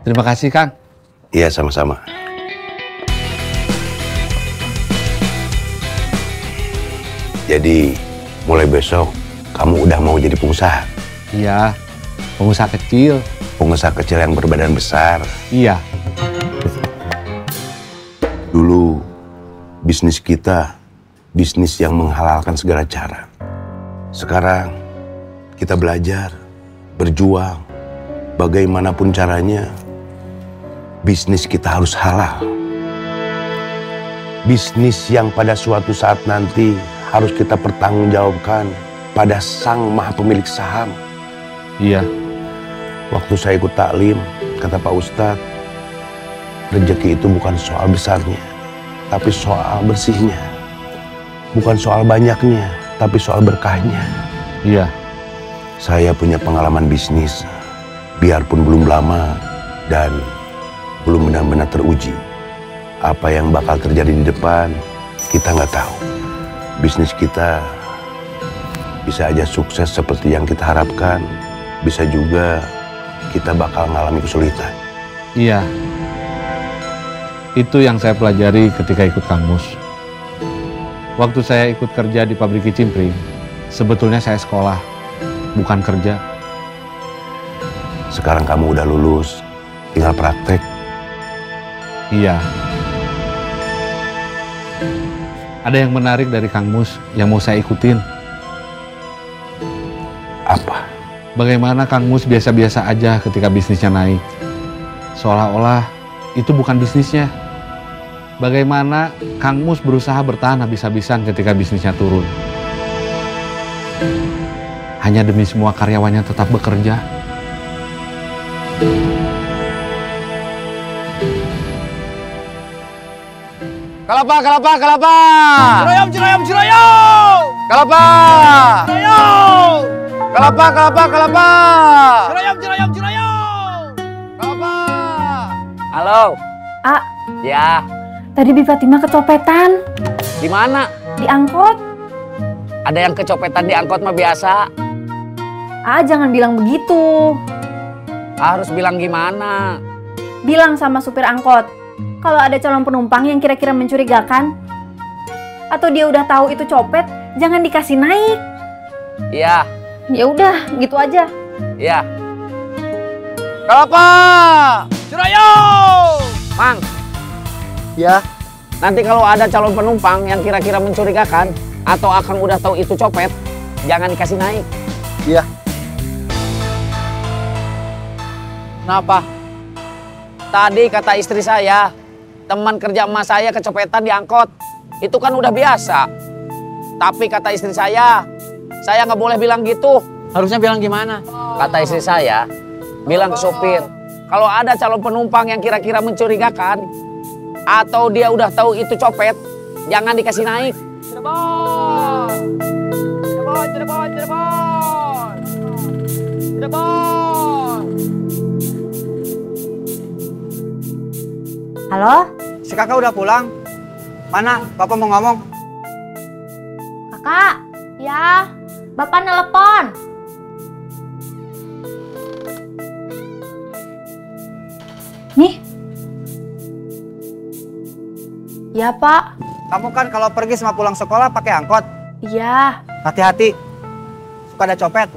Terima kasih, Kang. Iya, sama-sama. Jadi, mulai besok kamu udah mau jadi pengusaha? Iya, pengusaha kecil. Pengusaha kecil yang berbadan besar. Iya. Dulu, bisnis kita, bisnis yang menghalalkan segala cara. Sekarang, kita belajar, berjuang, bagaimanapun caranya, bisnis kita harus halal. Bisnis yang pada suatu saat nanti harus kita pertanggungjawabkan pada sang maha pemilik saham. Iya. Waktu saya ikut taklim, kata Pak Ustadz, rezeki itu bukan soal besarnya, tapi soal bersihnya. Bukan soal banyaknya, tapi soal berkahnya. Iya. Saya punya pengalaman bisnis, biarpun belum lama dan belum benar-benar teruji. Apa yang bakal terjadi di depan, kita nggak tahu. Bisnis kita bisa aja sukses seperti yang kita harapkan, bisa juga kita bakal mengalami kesulitan. Iya. Itu yang saya pelajari ketika ikut Kang Mus. Waktu saya ikut kerja di pabrik kicimpring, sebetulnya saya sekolah, bukan kerja. Sekarang kamu udah lulus, tinggal praktek. Iya. Ada yang menarik dari Kang Mus yang mau saya ikutin. Apa? Bagaimana Kang Mus biasa-biasa aja ketika bisnisnya naik. Seolah-olah itu bukan bisnisnya. Bagaimana Kang Mus berusaha bertahan habis-habisan ketika bisnisnya turun. Hanya demi semua karyawannya tetap bekerja. Kelapa, kelapa, kelapa. Ciroyom, ciroyom, ciroyom. Kelapa. Ciroyom. Kelapa, kelapa, kelapa. Ciroyom, ciroyom, ciroyom. Kelapa. Halo. Ah, Ya, tadi Bi Fatimah kecopetan di mana? di angkot. Ada yang kecopetan di angkot mah biasa. Ah, jangan bilang begitu. Harus bilang gimana? Bilang sama supir angkot. Kalau ada calon penumpang yang kira-kira mencurigakan, atau dia udah tahu itu copet, jangan dikasih naik. Iya, Ya udah, gitu aja. iya. Kelapa. Ciroyom. Mang, Ya. nanti kalau ada calon penumpang yang kira-kira mencurigakan atau Akang udah tahu itu copet, jangan dikasih naik. Iya. Kenapa? Tadi kata istri saya, teman kerja emas saya kecopetan di angkot. Itu kan udah biasa. Tapi kata istri saya nggak boleh bilang gitu. Harusnya bilang gimana? Kata istri saya, bilang ke sopir, kalau ada calon penumpang yang kira-kira mencurigakan, atau dia udah tahu itu copet, jangan dikasih naik. Cirebon. Cirebon, Cirebon, Cirebon. Cirebon. Halo, Si kakak udah pulang? Mana? Papa mau ngomong. kakak. Ya, bapak nelpon. Nih. Ya, Pak. Kamu kan kalau pergi sama pulang sekolah pakai angkot. Iya. Hati-hati. Suka ada copet.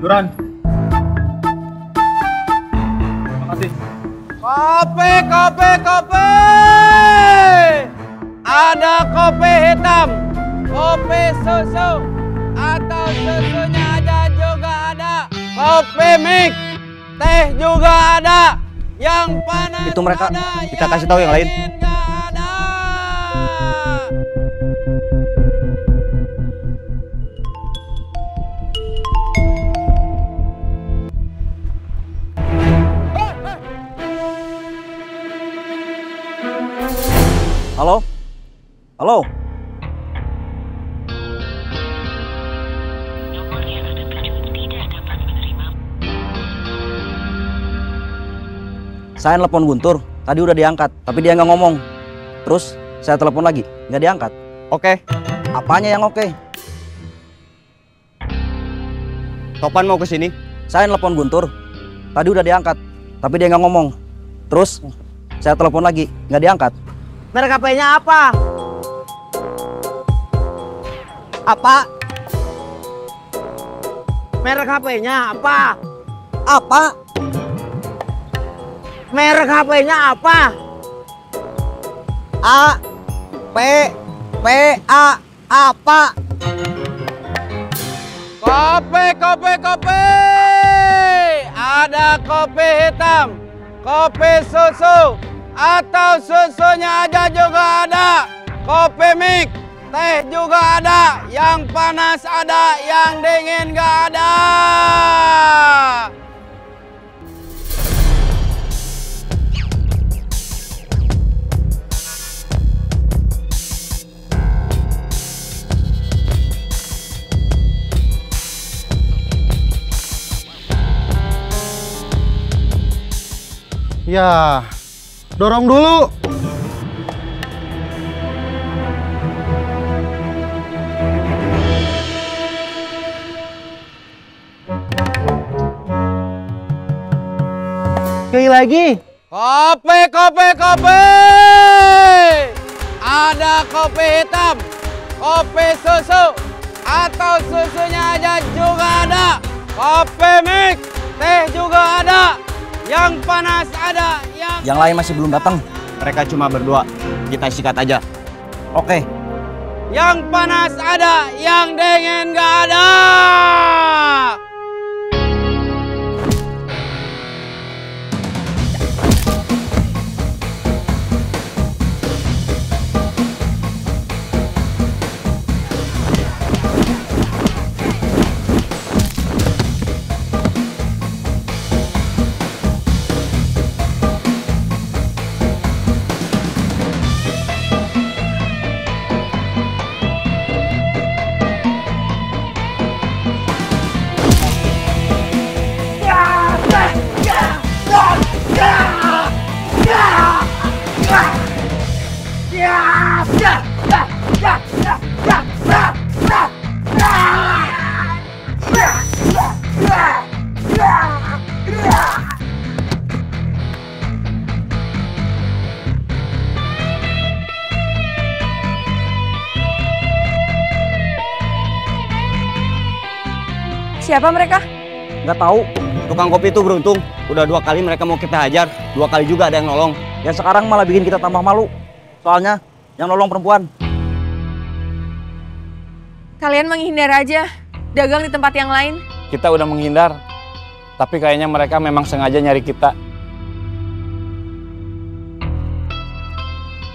Duran. Makasih. Kopi, kopi, kopi. Ada kopi hitam, kopi susu, atau susunya aja juga ada. Kopi mix, teh juga ada. Yang panas Itu mereka. ada, Kita kasih tahu yang lain. dingin nggak ada. Halo? Halo? Saya telepon Guntur, tadi udah diangkat, tapi dia nggak ngomong. Terus saya telepon lagi, nggak diangkat. Oke. Apanya yang oke? Topan mau ke sini? Saya telepon Guntur, tadi udah diangkat, tapi dia nggak ngomong. Terus saya telepon lagi, nggak diangkat. Merek HP-nya apa? Apa? Merek HP-nya apa? Apa? Merek HP-nya apa? A P P A apa? Kopi, kopi, kopi. Ada kopi hitam, kopi susu, atau susunya aja juga ada. Kopi mix, teh juga ada. Yang panas ada, yang dingin gak ada. Ya, dorong dulu. Sekali lagi. Kopi, kopi, kopi. Ada kopi hitam, kopi susu, atau susunya aja juga ada. Kopi mix, teh juga ada. Yang panas ada, Yang lain masih belum datang. Mereka cuma berdua. Kita sikat aja. Oke. yang panas ada, yang dingin gak ada. Siapa mereka? Nggak tahu. Tukang kopi itu beruntung. Udah 2 kali mereka mau kita hajar. 2 kali juga ada yang nolong. Yang sekarang malah bikin kita tambah malu. Soalnya yang nolong perempuan. Kalian menghindar aja. Dagang di tempat yang lain. Kita udah menghindar, tapi kayaknya mereka memang sengaja nyari kita.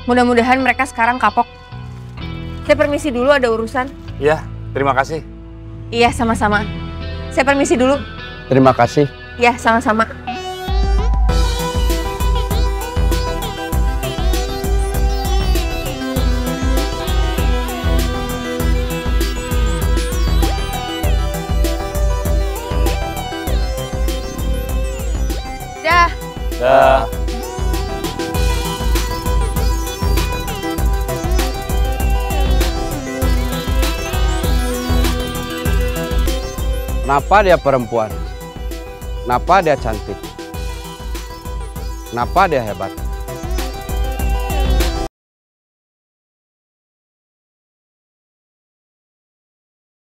Mudah-mudahan mereka sekarang kapok. Saya permisi dulu, ada urusan. Iya, terima kasih. Iya, sama-sama. Saya permisi dulu. Terima kasih. Ya, sama-sama. Dah. Dah. Kenapa dia perempuan? Kenapa dia cantik? Kenapa dia hebat?